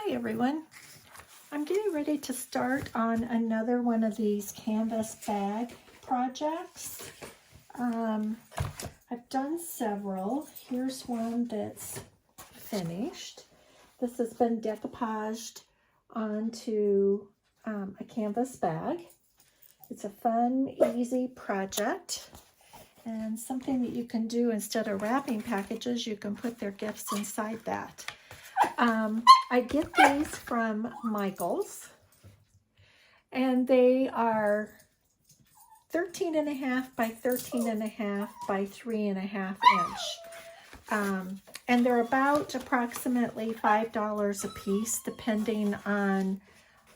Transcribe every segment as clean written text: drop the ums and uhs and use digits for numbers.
Hi everyone. I'm getting ready to start on another one of these canvas bag projects. I've done several. Here's one that's finished. This has been decoupaged onto a canvas bag. It's a fun, easy project and something that you can do instead of wrapping packages. You can put their gifts inside that. I get these from Michael's, and they are 13.5 by 13.5 by 3.5 inch. And they're about approximately $5 a piece, depending on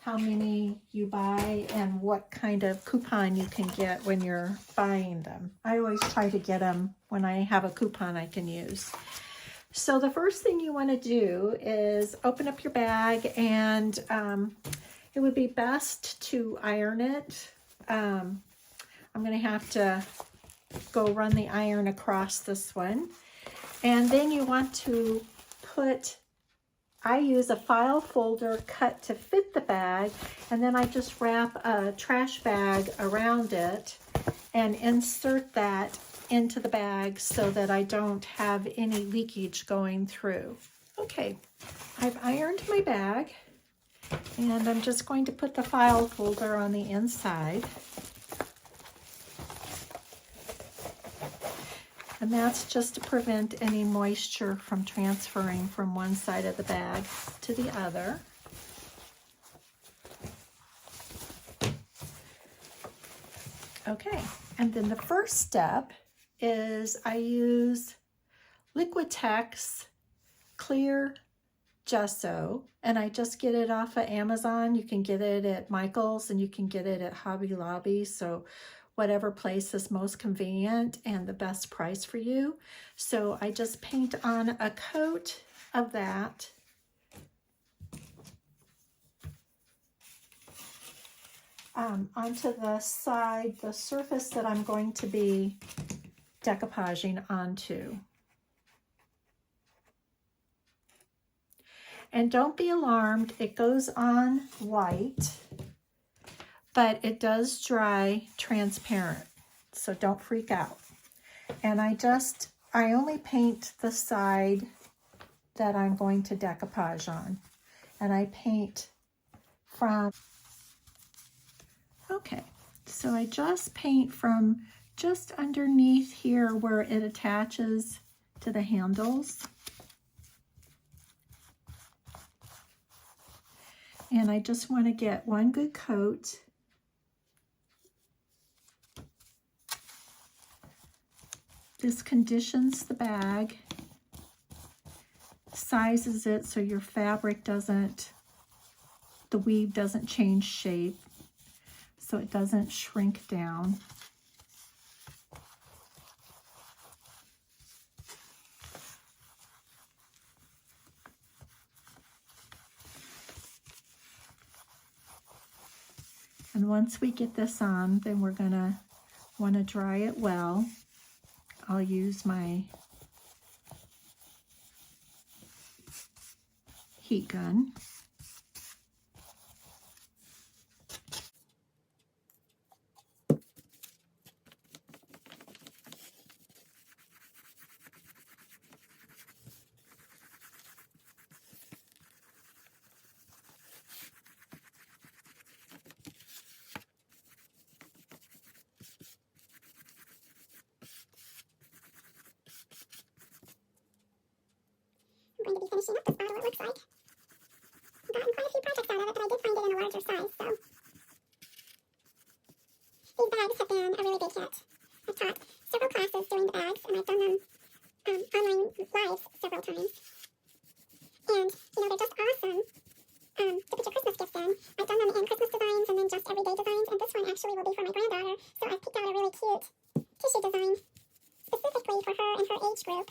how many you buy and what kind of coupon you can get when you're buying them. I always try to get them when I have a coupon I can use. So the first thing you want to do is open up your bag, and it would be best to iron it. I'm going to have to go run the iron across this one. And then you want to I use a file folder cut to fit the bag, and then I just wrap a trash bag around it and insert that into the bag so that I don't have any leakage going through. Okay, I've ironed my bag, and I'm just going to put the file folder on the inside. And that's just to prevent any moisture from transferring from one side of the bag to the other. Okay, and then the first step is I use Liquitex clear gesso, and I just get it off of Amazon. You can get it at Michael's, and you can get it at Hobby Lobby, so whatever place is most convenient and the best price for you. So I just paint on a coat of that. Onto the side, the surface that I'm going to be decoupaging onto. And don't be alarmed, it goes on white, but it does dry transparent, so don't freak out. And I only paint the side that I'm going to decoupage on. And I paint from, okay, so I just paint from just underneath here where it attaches to the handles. And I just want to get one good coat. This conditions the bag, sizes it so your fabric the weave doesn't change shape, so it doesn't shrink down. And once we get this on, then we're gonna want to dry it well. I'll use my heat gun. I'm going to be finishing up this bottle, it looks like. I've gotten quite a few projects out of it, but I did find it in a larger size, so. These bags have been a really big hit. I've taught several classes doing the bags, and I've done them online live several times. And, you know, they're just awesome to put your Christmas gifts in. I've done them in Christmas designs and then just everyday designs, and this one actually will be for my granddaughter, so I've picked out a really cute tissue design specifically for her and her age group.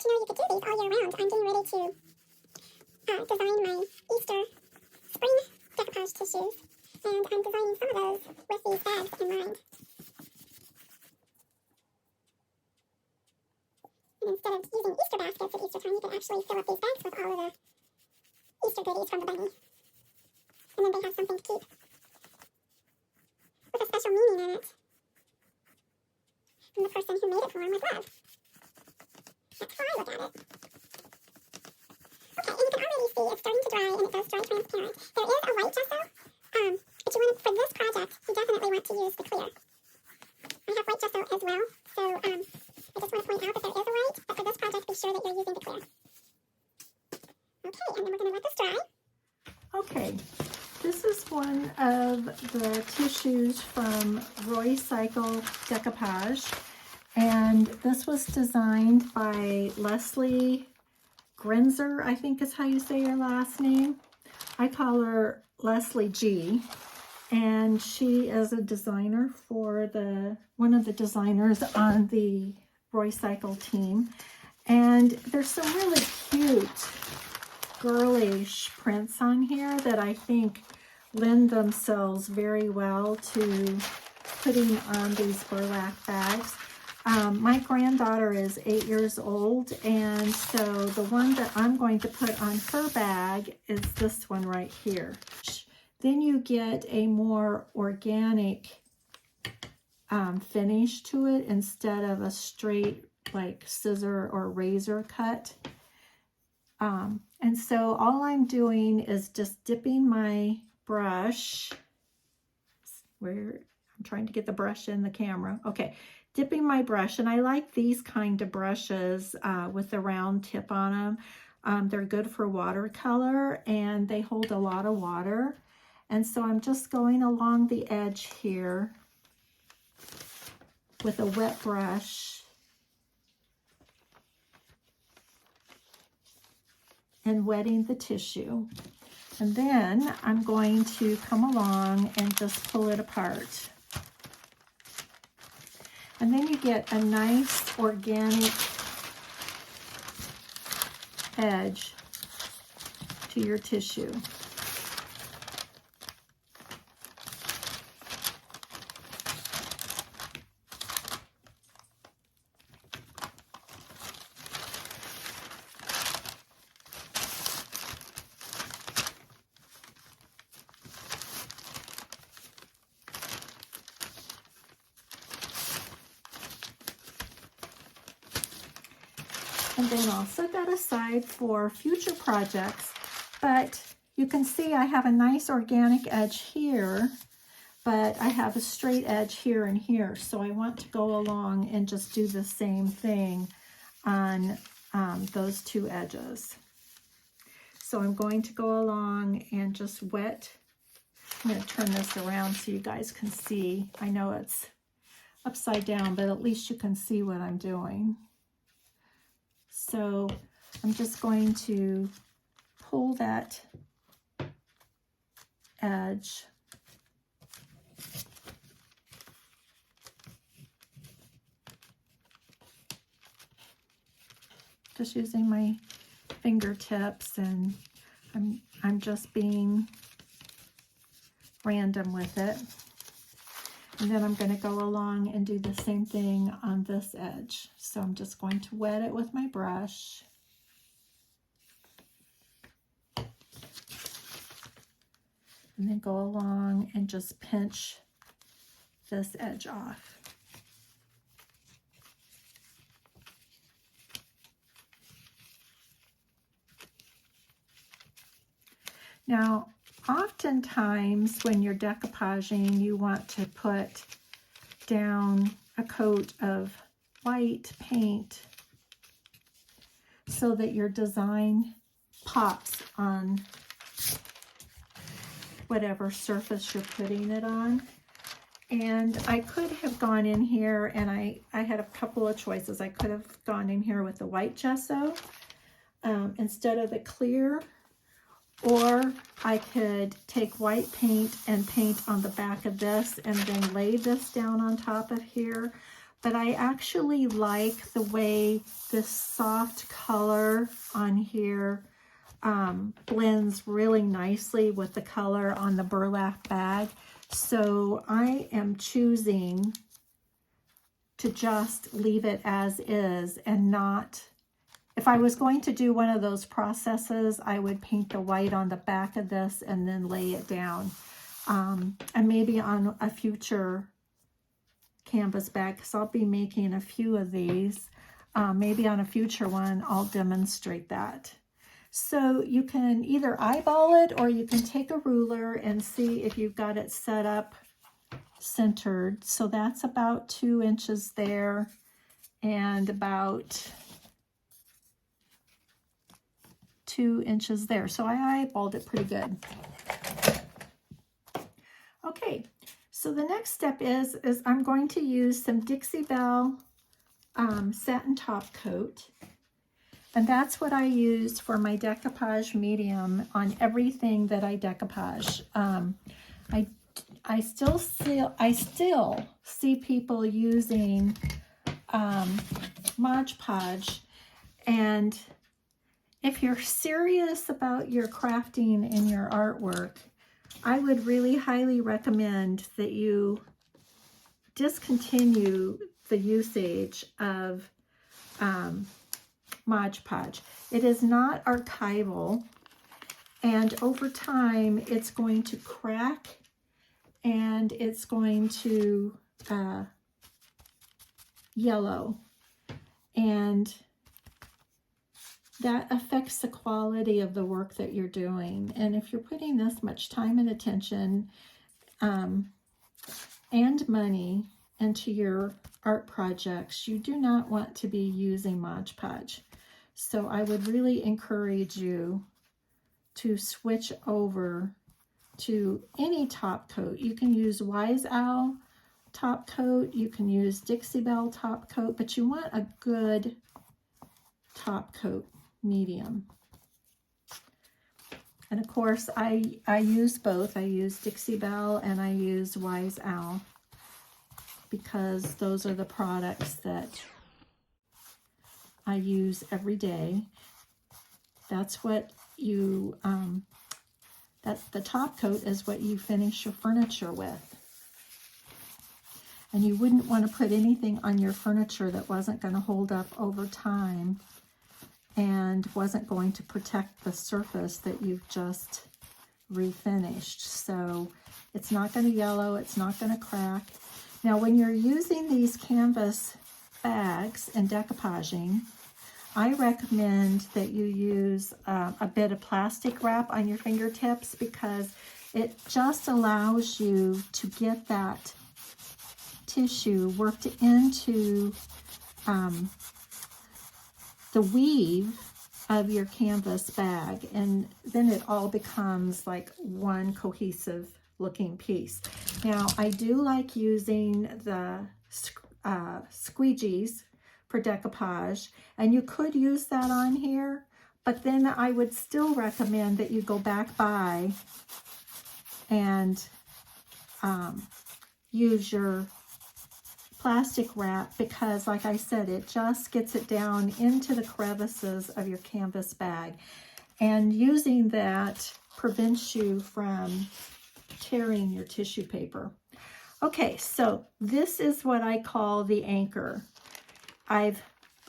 You know, you could do these all year round. I'm getting ready to design my Easter spring decoupage tissues, and I'm designing some of those with these bags in mind. And instead of using Easter baskets at Easter time, you can actually fill up these bags with all of the Easter goodies from the bunny. And then they have something to keep with a special meaning in it from the person who made it for him with love. That's how I look at it. Okay, and you can already see it's starting to dry, and it does dry transparent. There is a white gesso, but you want to, for this project, you definitely want to use the clear. I have white gesso as well, so I just want to point out that there is a white, but for this project, be sure that you're using the clear. Okay, and then we're going to let this dry. Okay, this is one of the tissues from Roycycle Decoupage, and this was designed by Leslie Grenzer, I think is how you say your last name. I call her Leslie G, and she is a designer for one of the designers on the Roycycle team. And there's some really cute girlish prints on here that I think lend themselves very well to putting on these burlap bags. My granddaughter is 8 years old, and so the one that I'm going to put on her bag is this one right here. Then you get a more organic finish to it instead of a straight like scissor or razor cut. And so all I'm doing is just dipping my brush, I'm trying to get the brush in the camera. Okay, dipping my brush, and I like these kind of brushes with the round tip on them. They're good for watercolor, and they hold a lot of water. And so I'm just going along the edge here with a wet brush and wetting the tissue. And then I'm going to come along and just pull it apart. And then you get a nice organic edge to your tissue. And then I'll set that aside for future projects. But you can see I have a nice organic edge here, but I have a straight edge here and here. So I want to go along and just do the same thing on those two edges. So I'm going to go along and just wet. I'm going to turn this around so you guys can see. I know it's upside down, but at least you can see what I'm doing. So I'm just going to pull that edge just using my fingertips, and I'm just being random with it. And then I'm going to go along and do the same thing on this edge. So I'm just going to wet it with my brush. And then go along and just pinch this edge off. Now, oftentimes when you're decoupaging, you want to put down a coat of white paint so that your design pops on whatever surface you're putting it on. And I could have gone in here, and I had a couple of choices. I could have gone in here with the white gesso instead of the clear, or I could take white paint and paint on the back of this and then lay this down on top of here. But I actually like the way this soft color on here blends really nicely with the color on the burlap bag. So I am choosing to just leave it as is and not if I was going to do one of those processes, I would paint the white on the back of this and then lay it down. And maybe on a future canvas bag, because I'll be making a few of these. Maybe on a future one, I'll demonstrate that. So you can either eyeball it or you can take a ruler and see if you've got it set up centered. So that's about 2 inches there and about 2 inches there. So I eyeballed it pretty good. Okay, so the next step is I'm going to use some Dixie Belle Satin Top Coat. And that's what I use for my decoupage medium on everything that I decoupage. I still see people using Mod Podge, and if you're serious about your crafting and your artwork, I would really highly recommend that you discontinue the usage of Mod Podge. It is not archival, and over time it's going to crack and it's going to yellow, and that affects the quality of the work that you're doing. And if you're putting this much time and attention and money into your art projects, you do not want to be using Mod Podge. So I would really encourage you to switch over to any top coat. You can use Wise Owl top coat, you can use Dixie Belle top coat, but you want a good top coat medium. And of course I use both. I use Dixie Belle and I use Wise Owl because those are the products that I use every day. That's what you, the top coat is what you finish your furniture with. And you wouldn't want to put anything on your furniture that wasn't going to hold up over time and wasn't going to protect the surface that you've just refinished. So it's not going to yellow, it's not going to crack. Now when you're using these canvas bags and decoupaging, I recommend that you use a bit of plastic wrap on your fingertips because it just allows you to get that tissue worked into the weave of your canvas bag, and then it all becomes like one cohesive looking piece. Now I do like using the squeegees for decoupage, and you could use that on here, but then I would still recommend that you go back by and use your plastic wrap because, like I said, it just gets it down into the crevices of your canvas bag, and using that prevents you from tearing your tissue paper. Okay, so this is what I call the anchor. I've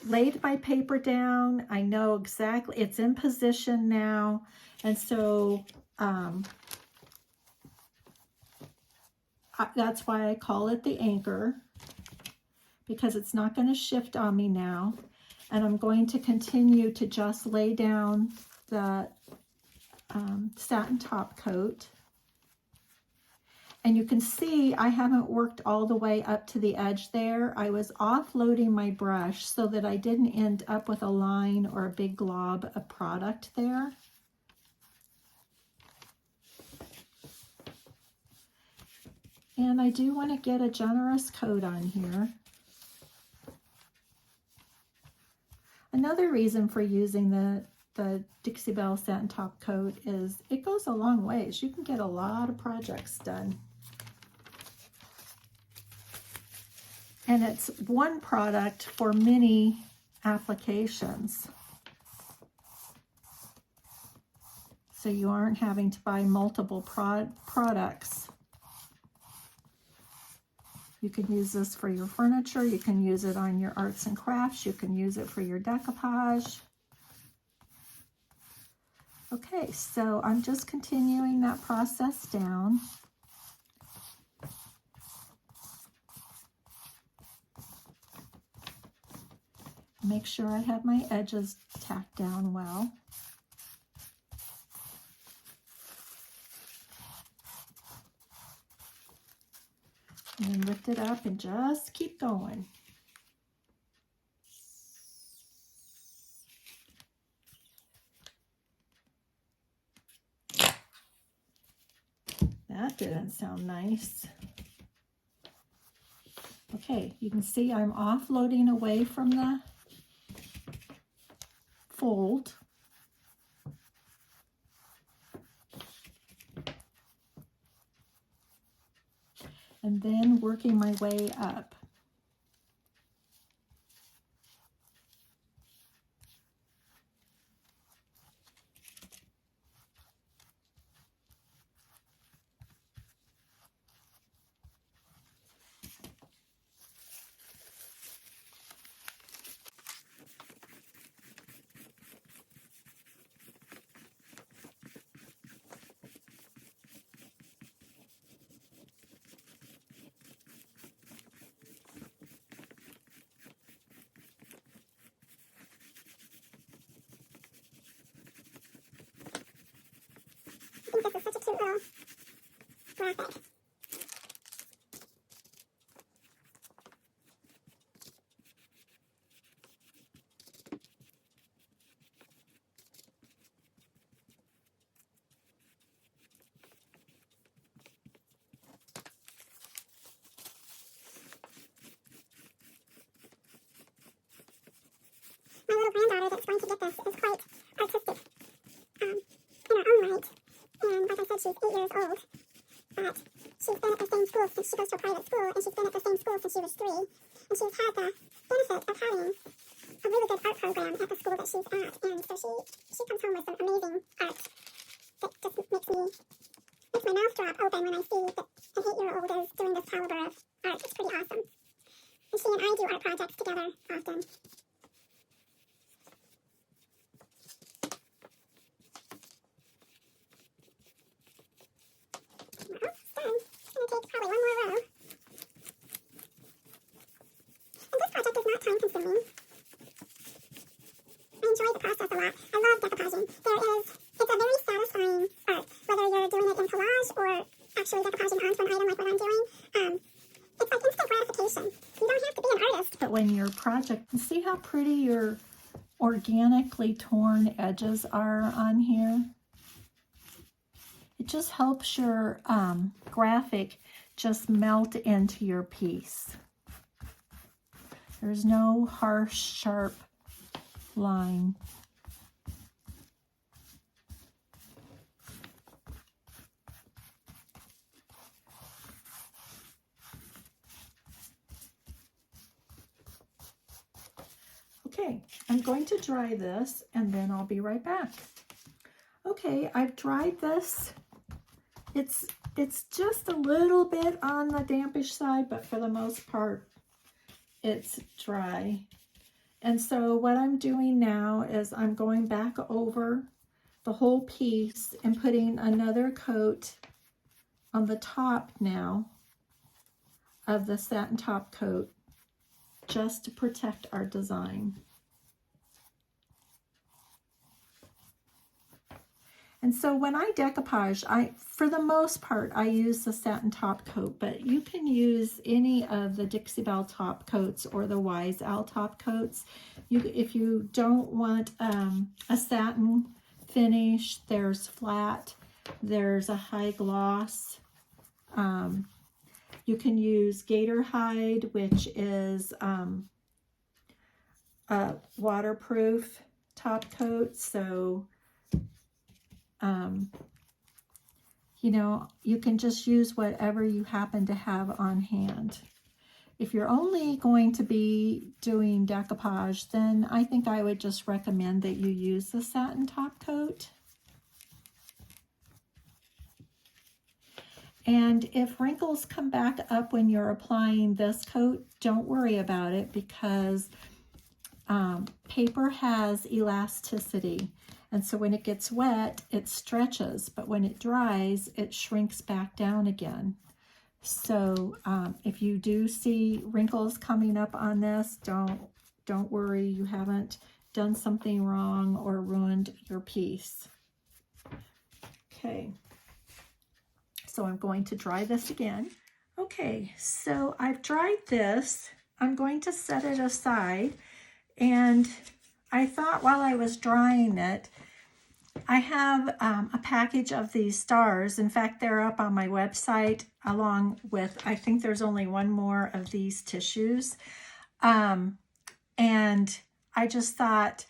laid my paper down. I know exactly, it's in position now. And so that's why I call it the anchor, because it's not going to shift on me now. And I'm going to continue to just lay down the satin top coat. And you can see I haven't worked all the way up to the edge there. I was offloading my brush so that I didn't end up with a line or a big glob of product there. And I do want to get a generous coat on here. Another reason for using the Dixie Belle Satin Top Coat is it goes a long ways. You can get a lot of projects done. And it's one product for many applications. So you aren't having to buy multiple products. You can use this for your furniture. You can use it on your arts and crafts. You can use it for your decoupage. Okay, so I'm just continuing that process down. Make sure I have my edges tacked down well. And then lift it up and just keep going. That didn't sound nice. Okay, you can see I'm offloading away from the fold. And then working my way up. I think this is such a cute little graphic. My little granddaughter that's going to get this is quite artistic in her own right. And like I said, she's 8 years old. But she's been at the same school since she goes to a private school, and she's been at the same school since she was 3. And she's had the benefit of having a really good art program at the school that she's at. And so she comes home with some amazing art that just makes my mouth drop open when I see that an 8-year-old is doing this caliber of art. It's pretty awesome. And she and I do art projects together often. Well, it's done. It's going to take probably one more row. And this project is not time consuming. I enjoy the process a lot. I love decoupaging. It's a very satisfying art, whether you're doing it in collage or actually decoupaging onto an item like what I'm doing. It's like instant gratification. You don't have to be an artist. But when your project, see how pretty your organically torn edges are on here? It just helps your graphic just melt into your piece. There's no harsh, sharp line. Okay, I'm going to dry this and then I'll be right back. Okay, I've dried this. It's just a little bit on the dampish side, but for the most part, it's dry. And so what I'm doing now is I'm going back over the whole piece and putting another coat on the top now of the Satin Top Coat just to protect our design. And so when I decoupage, for the most part, I use the Satin Top Coat, but you can use any of the Dixie Belle Top Coats or the Wise Owl Top Coats. If you don't want a satin finish, there's flat, there's a high gloss. You can use Gator Hide, which is a waterproof top coat, so you know, you can just use whatever you happen to have on hand. If you're only going to be doing decoupage, then I think I would just recommend that you use the Satin Top Coat. And if wrinkles come back up when you're applying this coat, don't worry about it, because paper has elasticity. And so when it gets wet, it stretches, but when it dries, it shrinks back down again. So if you do see wrinkles coming up on this, don't worry, you haven't done something wrong or ruined your piece. Okay, so I'm going to dry this again. Okay, so I've dried this. I'm going to set it aside, and I thought while I was drying it, I have a package of these stars. In fact, they're up on my website along with, I think there's only one more of these tissues. And I just thought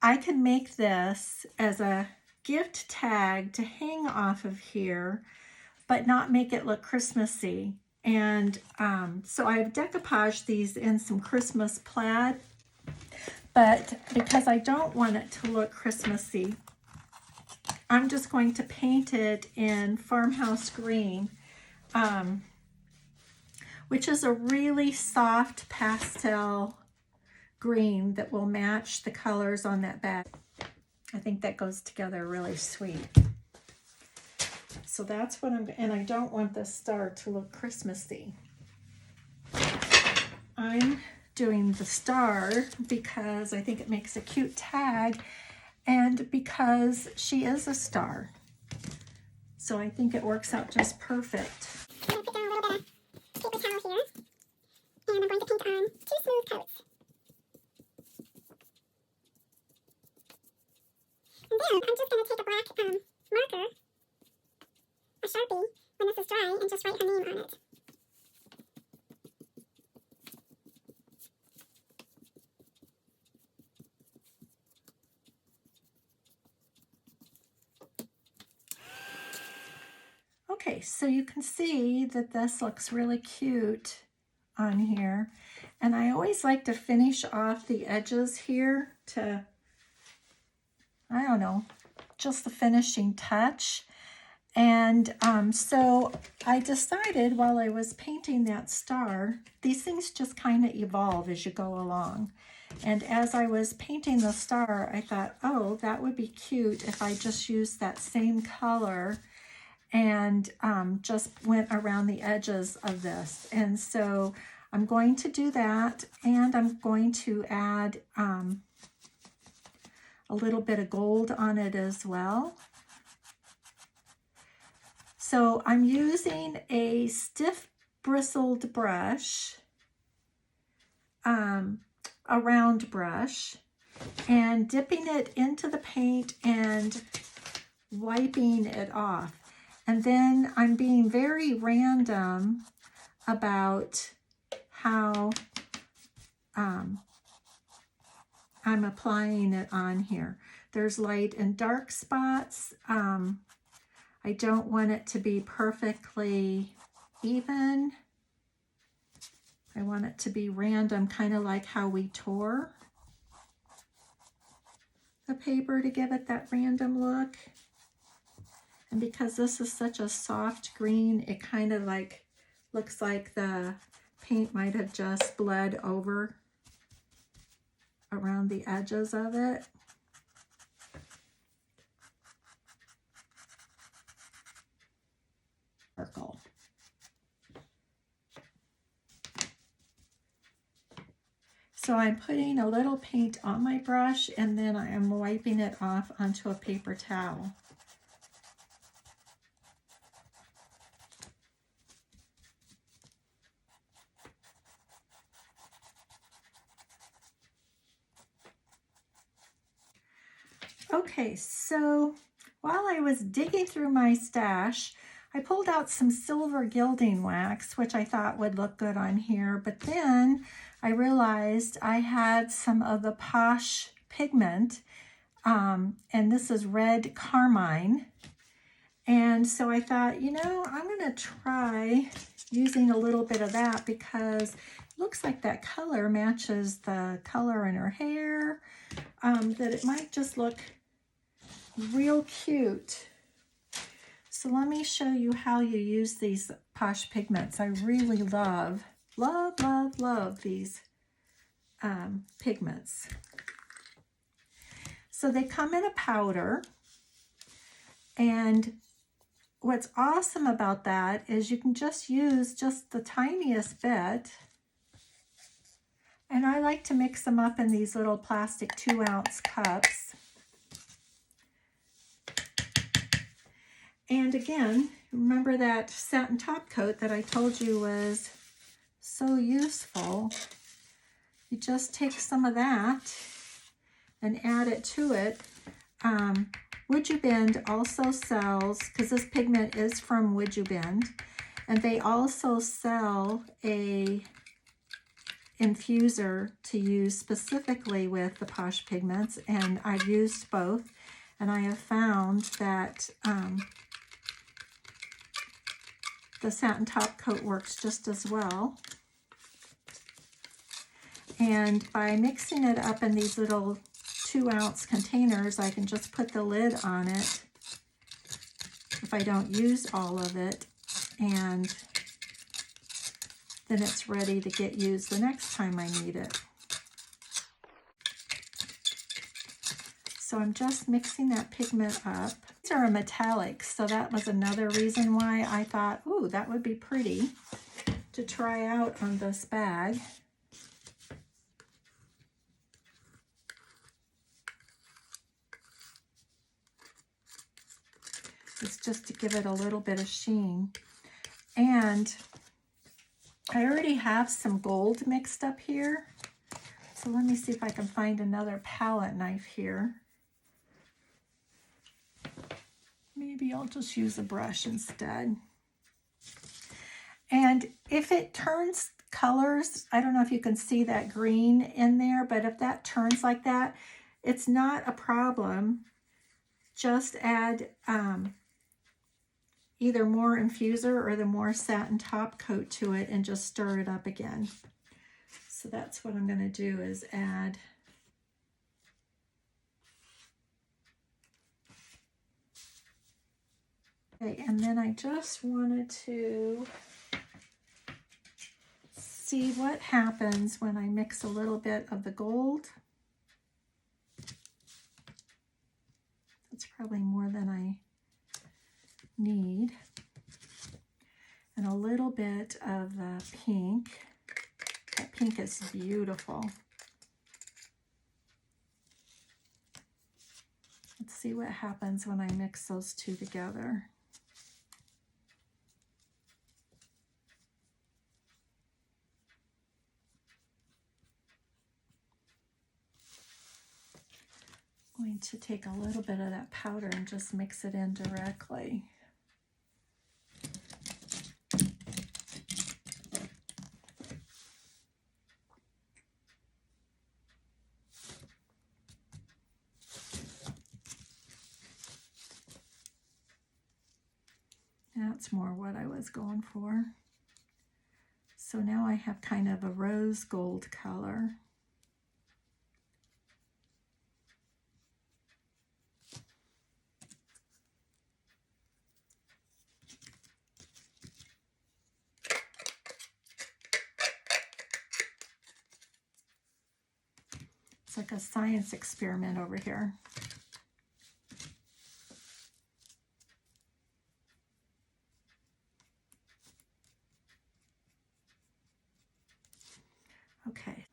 I could make this as a gift tag to hang off of here, but not make it look Christmassy. And so I've decoupaged these in some Christmas plaid, but because I don't want it to look Christmassy, I'm just going to paint it in Farmhouse Green, which is a really soft pastel green that will match the colors on that bag. I think that goes together really sweet. So that's what and I don't want this star to look Christmassy. I'm doing the star because I think it makes a cute tag and because she is a star. So I think it works out just perfect. I'm going to put down a little bit of paper towel here, and I'm going to paint on 2 smooth coats. And then I'm just going to take a black marker, a Sharpie, when this is dry, and just write her name on it. Okay, so you can see that this looks really cute on here. And I always like to finish off the edges here to, I don't know, just the finishing touch. And so I decided while I was painting that star, these things just kind of evolve as you go along. And as I was painting the star, I thought, oh, that would be cute if I just used that same color and just went around the edges of this. And so I'm going to do that, and I'm going to add a little bit of gold on it as well. So I'm using a stiff bristled brush, a round brush, and dipping it into the paint and wiping it off. And then I'm being very random about how I'm applying it on here. There's light and dark spots. I don't want it to be perfectly even. I want it to be random, kind of like how we tore the paper to give it that random look. And because this is such a soft green, it kind of like looks like the paint might have just bled over around the edges of it. Circle. So I'm putting a little paint on my brush, and then I am wiping it off onto a paper towel. Okay, so while I was digging through my stash, I pulled out some silver gilding wax, which I thought would look good on here, but then I realized I had some of the Posh pigment, and this is red carmine. And so I thought, you know, I'm going to try using a little bit of that because it looks like that color matches the color in her hair, that it might just look real cute. So let me show you how you use these Posh pigments. I really love these pigments. So they come in a powder, and what's awesome about that is you can just use just the tiniest bit. And I like to mix them up in these little plastic 2-ounce cups. And again, remember that Satin Top Coat that I told you was so useful. You just take some of that and add it to it. WoodUbend also sells, because this pigment is from WoodUbend, and they also sell a infuser to use specifically with the Posh pigments, and I've used both, and I have found that the Satin Top Coat works just as well. And by mixing it up in these little 2-ounce containers, I can just put the lid on it if I don't use all of it, and then it's ready to get used the next time I need it. So I'm just mixing that pigment up. These are a metallic, so that was another reason why I thought, ooh, that would be pretty to try out on this bag. It's just to give it a little bit of sheen. And I already have some gold mixed up here. So let me see if I can find another palette knife here. Maybe I'll just use a brush instead. And if it turns colors, I don't know if you can see that green in there, but if that turns like that, it's not a problem. Just add either more infuser or the more Satin Top Coat to it and just stir it up again. So that's what I'm going to do, is add okay, and then I just wanted to see what happens when I mix a little bit of the gold. That's probably more than I need, and a little bit of the pink. That pink is beautiful. Let's see what happens when I mix those two together. I'm going to take a little bit of that powder and just mix it in directly. That's more what I was going for. So now I have kind of a rose gold color. It's like a science experiment over here. Okay.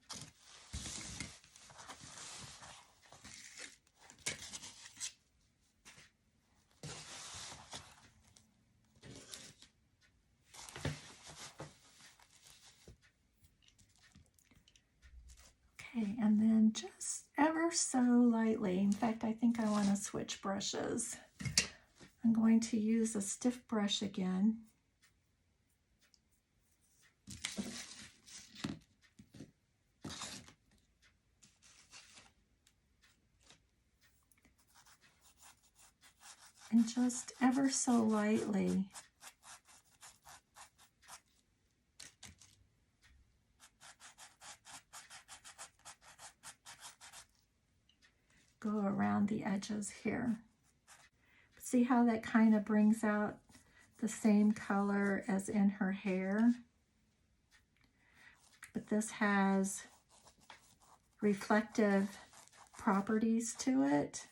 Okay, and then just ever so lightly, in fact, I think I want to switch brushes. I'm going to use a stiff brush again. And just ever so lightly go around the edges here. See how that kind of brings out the same color as in her hair? But this has reflective properties to it.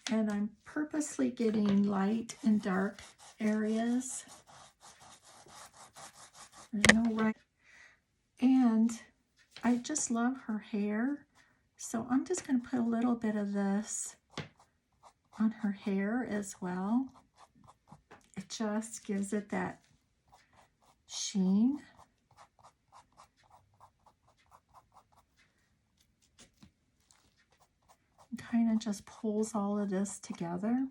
And I'm purposely getting light and dark areas. There's no right. And I just love her hair. So I'm just going to put a little bit of this on her hair as well. It just gives it that sheen. Kind of just pulls all of this together.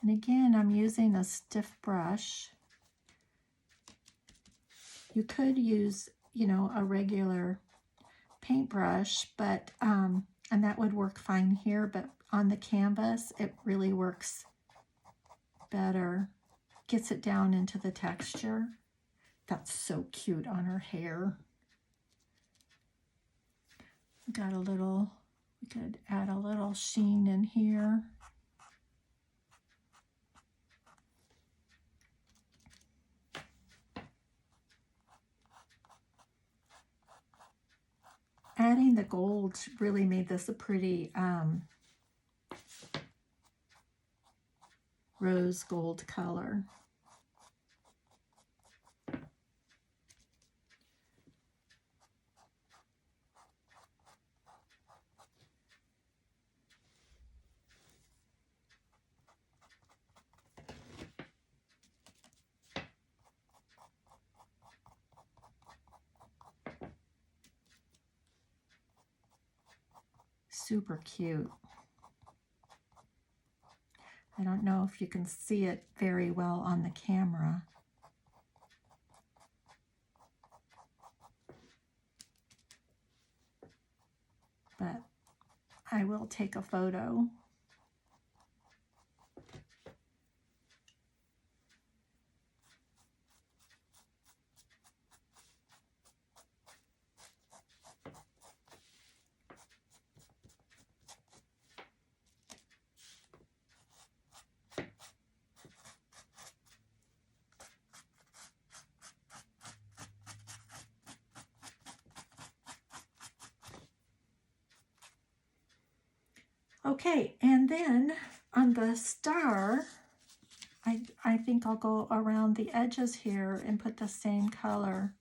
And again, I'm using a stiff brush. You could use, you know, a regular paintbrush, but and that would work fine here, but on the canvas, it really works better. Gets it down into the texture. That's so cute on her hair. Got a little, we could add a little sheen in here. Adding the gold really made this a pretty rose gold color. Super cute. I don't know if you can see it very well on the camera. But I will take a photo. Okay, and then on the star, I think I'll go around the edges here and put the same color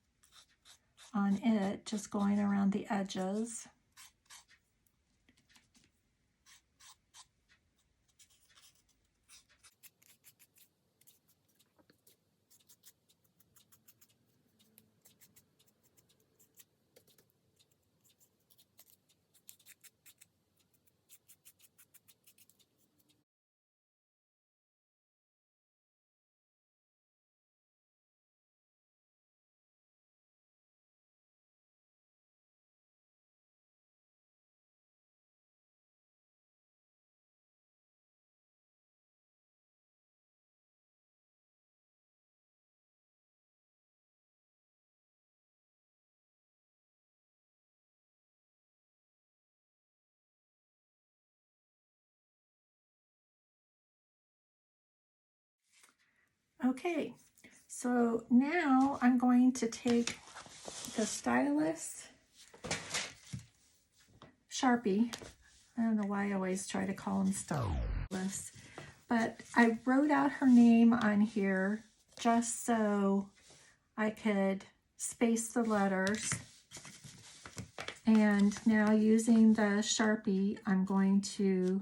on it, just going around the edges. Okay, so now I'm going to take the stylus Sharpie. I don't know why I always try to call them stylus, but I wrote out her name on here just so I could space the letters. And now using the Sharpie, I'm going to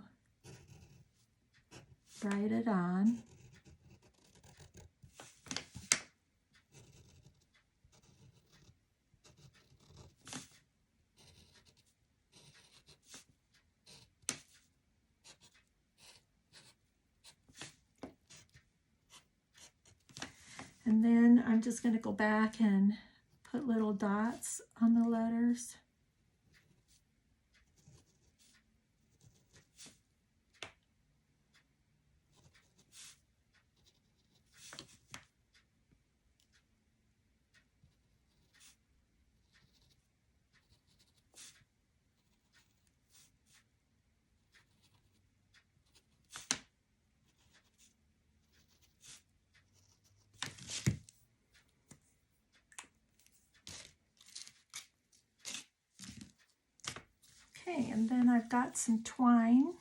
write it on. And then I'm just going to go back and put little dots on the letters. Okay, and then I've got some twine.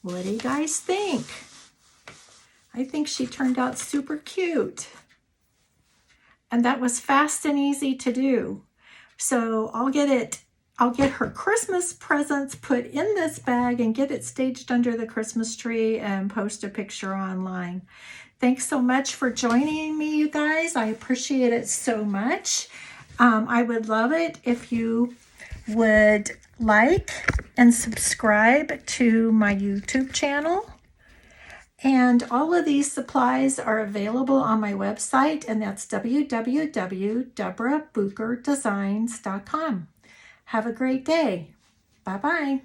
What do you guys think? I think she turned out super cute. And that was fast and easy to do. So I'll get her Christmas presents put in this bag and get it staged under the Christmas tree and post a picture online. Thanks so much for joining me, you guys. I appreciate it so much. I would love it if you would like and subscribe to my YouTube channel. And all of these supplies are available on my website, and that's www.deborahbucherdesigns.com. Have a great day. Bye-bye.